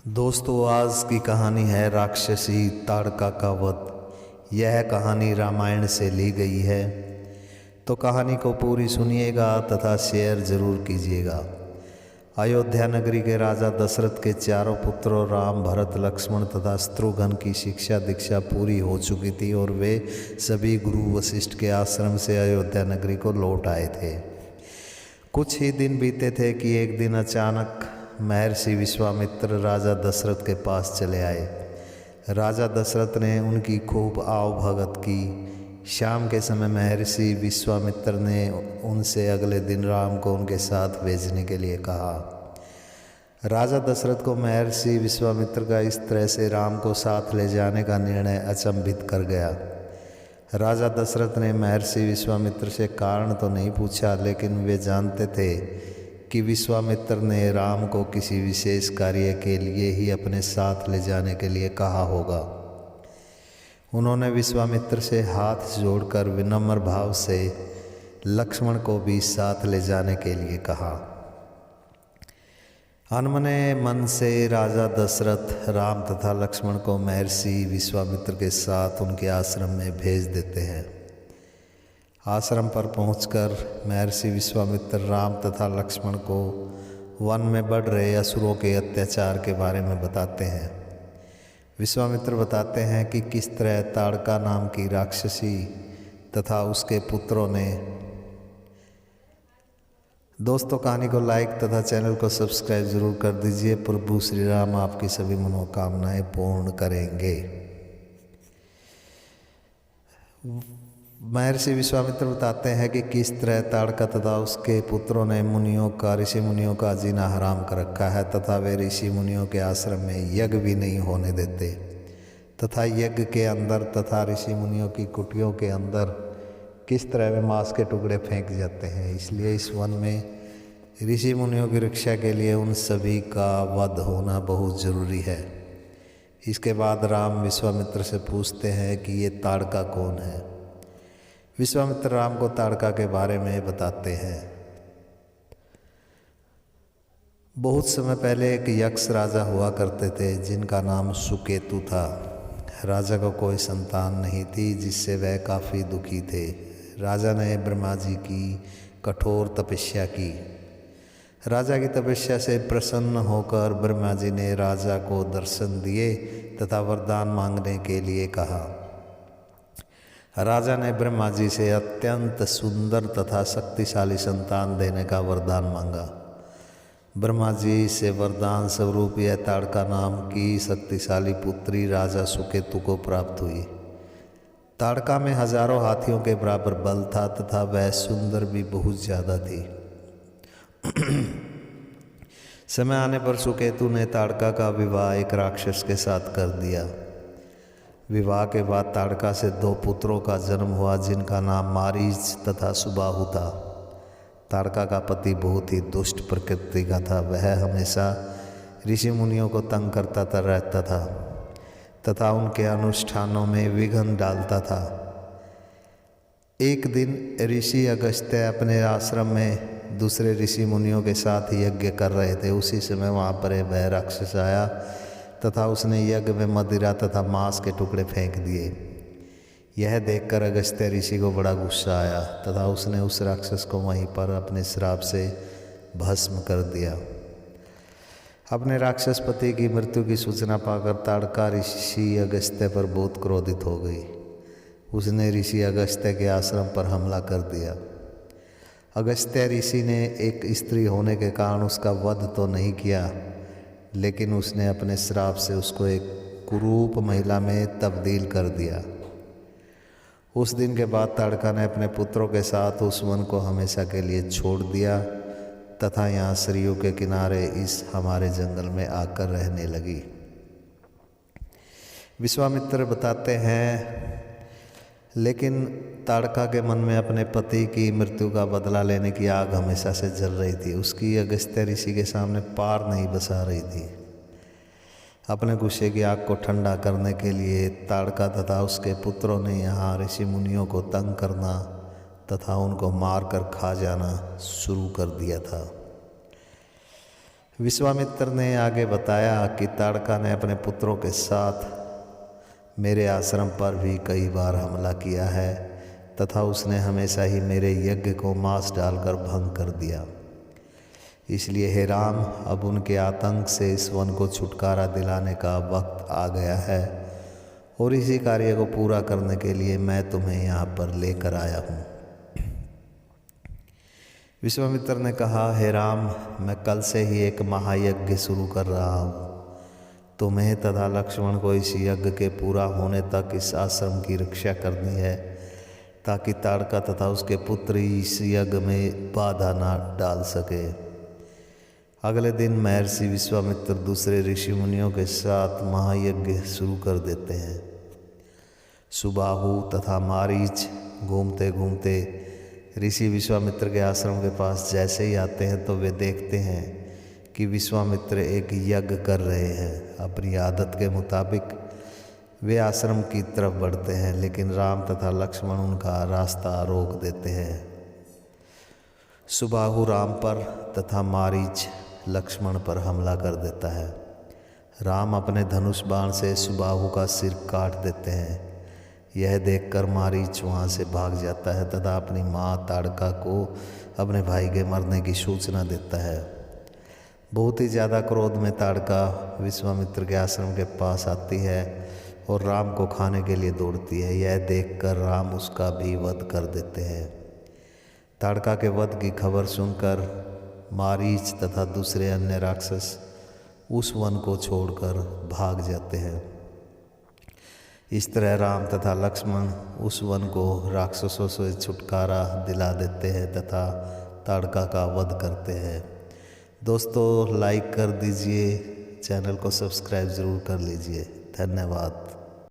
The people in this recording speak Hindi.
दोस्तों, आज की कहानी है राक्षसी ताड़का का वध। यह कहानी रामायण से ली गई है, तो कहानी को पूरी सुनिएगा तथा शेयर जरूर कीजिएगा। अयोध्या नगरी के राजा दशरथ के चारों पुत्रों राम, भरत, लक्ष्मण तथा शत्रुघ्न की शिक्षा दीक्षा पूरी हो चुकी थी और वे सभी गुरु वशिष्ठ के आश्रम से अयोध्या नगरी को लौट आए थे। कुछ ही दिन बीते थे कि एक दिन अचानक महर्षि विश्वामित्र राजा दशरथ के पास चले आए। राजा दशरथ ने उनकी खूब आवभगत की। शाम के समय महर्षि विश्वामित्र ने उनसे अगले दिन राम को उनके साथ भेजने के लिए कहा। राजा दशरथ को महर्षि विश्वामित्र का इस तरह से राम को साथ ले जाने का निर्णय अचंभित कर गया। राजा दशरथ ने महर्षि विश्वामित्र से कारण तो नहीं पूछा, लेकिन वे जानते थे कि विश्वामित्र ने राम को किसी विशेष कार्य के लिए ही अपने साथ ले जाने के लिए कहा होगा। उन्होंने विश्वामित्र से हाथ जोड़कर विनम्र भाव से लक्ष्मण को भी साथ ले जाने के लिए कहा। अनमने मन से राजा दशरथ राम तथा लक्ष्मण को महर्षि विश्वामित्र के साथ उनके आश्रम में भेज देते हैं। आश्रम पर पहुंचकर महर्षि विश्वामित्र राम तथा लक्ष्मण को वन में बढ़ रहे असुरों के अत्याचार के बारे में बताते हैं। विश्वामित्र बताते हैं कि किस तरह ताड़का नाम की राक्षसी तथा उसके पुत्रों ने। दोस्तों, कहानी को लाइक तथा चैनल को सब्सक्राइब जरूर कर दीजिए। प्रभु श्री राम आपकी सभी मनोकामनाएं पूर्ण करेंगे। महर्षि विश्वामित्र बताते हैं कि किस तरह ताड़का तथा उसके पुत्रों ने ऋषि मुनियों का जीना हराम कर रखा है तथा वे ऋषि मुनियों के आश्रम में यज्ञ भी नहीं होने देते तथा यज्ञ के अंदर तथा ऋषि मुनियों की कुटियों के अंदर किस तरह वे मांस के टुकड़े फेंक जाते हैं। इसलिए इस वन में ऋषि मुनियों की रक्षा के लिए उन सभी का वध होना बहुत ज़रूरी है। इसके बाद राम विश्वामित्र से पूछते हैं कि ये ताड़का कौन है। विश्वामित्र राम को ताड़का के बारे में बताते हैं। बहुत समय पहले एक यक्ष राजा हुआ करते थे जिनका नाम सुकेतु था। राजा को कोई संतान नहीं थी, जिससे वह काफ़ी दुखी थे। राजा ने ब्रह्मा जी की कठोर तपस्या की। राजा की तपस्या से प्रसन्न होकर ब्रह्मा जी ने राजा को दर्शन दिए तथा वरदान मांगने के लिए कहा। राजा ने ब्रह्मा जी से अत्यंत सुंदर तथा शक्तिशाली संतान देने का वरदान मांगा। ब्रह्मा जी से वरदान स्वरूप यह ताड़का नाम की शक्तिशाली पुत्री राजा सुकेतु को प्राप्त हुई। ताड़का में हजारों हाथियों के बराबर बल था तथा वह सुंदर भी बहुत ज़्यादा थी। समय आने पर सुकेतु ने ताड़का का विवाह एक राक्षस के साथ कर दिया। विवाह के बाद ताड़का से 2 पुत्रों का जन्म हुआ, जिनका नाम मारीच तथा सुबाहु था। ताड़का का पति बहुत ही दुष्ट प्रकृति का था। वह हमेशा ऋषि मुनियों को तंग करता रहता था तथा उनके अनुष्ठानों में विघ्न डालता था। एक दिन ऋषि अगस्त्य अपने आश्रम में दूसरे ऋषि मुनियों के साथ यज्ञ कर रहे थे। उसी समय वहाँ पर वह राक्षस आया तथा उसने यज्ञ में मदिरा तथा मांस के टुकड़े फेंक दिए। यह देखकर अगस्त्य ऋषि को बड़ा गुस्सा आया तथा उसने उस राक्षस को वहीं पर अपने श्राप से भस्म कर दिया। अपने राक्षस पति की मृत्यु की सूचना पाकर ताड़का ऋषि अगस्त्य पर बहुत क्रोधित हो गई। उसने ऋषि अगस्त्य के आश्रम पर हमला कर दिया। अगस्त्य ऋषि ने एक स्त्री होने के कारण उसका वध तो नहीं किया, लेकिन उसने अपने श्राप से उसको एक कुरूप महिला में तब्दील कर दिया। उस दिन के बाद ताड़का ने अपने पुत्रों के साथ उस वन को हमेशा के लिए छोड़ दिया तथा यहाँ सरयू के किनारे इस हमारे जंगल में आकर रहने लगी। विश्वामित्र बताते हैं, लेकिन ताड़का के मन में अपने पति की मृत्यु का बदला लेने की आग हमेशा से जल रही थी। उसकी अगस्त्य ऋषि के सामने पार नहीं बसा रही थी। अपने गुस्से की आग को ठंडा करने के लिए ताड़का तथा उसके पुत्रों ने यहाँ ऋषि मुनियों को तंग करना तथा उनको मार कर खा जाना शुरू कर दिया था। विश्वामित्र ने आगे बताया कि ताड़का ने अपने पुत्रों के साथ मेरे आश्रम पर भी कई बार हमला किया है तथा उसने हमेशा ही मेरे यज्ञ को मांस डालकर भंग कर दिया। इसलिए हे राम, अब उनके आतंक से इस वन को छुटकारा दिलाने का वक्त आ गया है और इसी कार्य को पूरा करने के लिए मैं तुम्हें यहाँ पर लेकर आया हूँ। विश्वामित्र ने कहा, हे राम, मैं कल से ही एक महायज्ञ शुरू कर रहा हूँ। तुम्हें तथा लक्ष्मण को इस यज्ञ के पूरा होने तक इस आश्रम की रक्षा करनी है ताकि ताड़का तथा उसके पुत्र इस यज्ञ में बाधा ना डाल सके। अगले दिन महर्षि विश्वामित्र दूसरे ऋषि मुनियों के साथ महायज्ञ शुरू कर देते हैं। सुबाहु तथा मारीच घूमते घूमते ऋषि विश्वामित्र के आश्रम के पास जैसे ही आते हैं तो वे देखते हैं कि विश्वामित्र एक यज्ञ कर रहे हैं। अपनी आदत के मुताबिक वे आश्रम की तरफ बढ़ते हैं, लेकिन राम तथा लक्ष्मण उनका रास्ता रोक देते हैं। सुबाहु राम पर तथा मारीच लक्ष्मण पर हमला कर देता है। राम अपने धनुष बाण से सुबाहु का सिर काट देते हैं। यह देखकर मारीच वहाँ से भाग जाता है तथा अपनी माँ ताड़का को अपने भाई के मरने की सूचना देता है। बहुत ही ज़्यादा क्रोध में ताड़का विश्वामित्र के आश्रम के पास आती है और राम को खाने के लिए दौड़ती है। यह देखकर राम उसका भी वध कर देते हैं। ताड़का के वध की खबर सुनकर मारीच तथा दूसरे अन्य राक्षस उस वन को छोड़कर भाग जाते हैं। इस तरह राम तथा लक्ष्मण उस वन को राक्षसों से छुटकारा दिला देते हैं तथा ताड़का का वध करते हैं। दोस्तों, लाइक कर दीजिए, चैनल को सब्सक्राइब ज़रूर कर लीजिए। धन्यवाद।